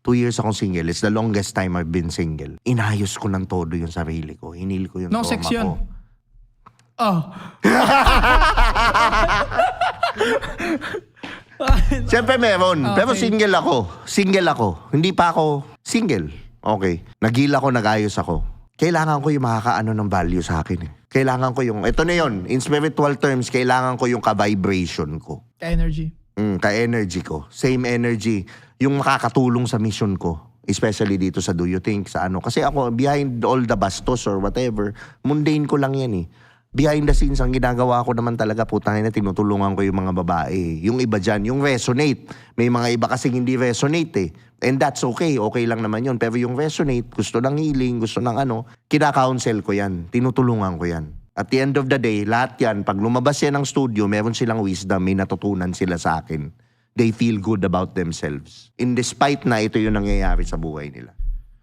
2 years akong single. It's the longest time I've been single. Inayos ko ng todo yung sarili ko. Hinil ko yung No trauma sex ko. yun. Oh. Siyempre meron. Okay. Pero single ako. Single ako. Hindi pa ako single. Okay. Nag-heal ako, nag-ayos ako. Kailangan ko yung makakaano ng value sa akin eh. Kailangan ko yung, ito na yun, in spiritual terms, kailangan ko yung ka-vibration ko. Energy. Ka-energy ko. Same energy. Yung makakatulong sa mission ko. Especially dito sa Do You Think, sa ano. Kasi ako, behind all the bastos or whatever, mundane ko lang yan eh. Behind the scenes, ang ginagawa ko naman talaga, putangin na tinutulungan ko yung mga babae. Yung iba dyan, yung resonate. May mga iba kasing hindi resonate eh. And that's okay. Okay lang naman yun. Pero yung resonate, gusto ng healing, gusto ng ano, kina-counsel ko yan. Tinutulungan ko yan. At the end of the day, lahat yan, pag lumabas yan ng studio, meron silang wisdom, may natutunan sila sa akin. They feel good about themselves. In despite na ito yung nangyayari sa buhay nila.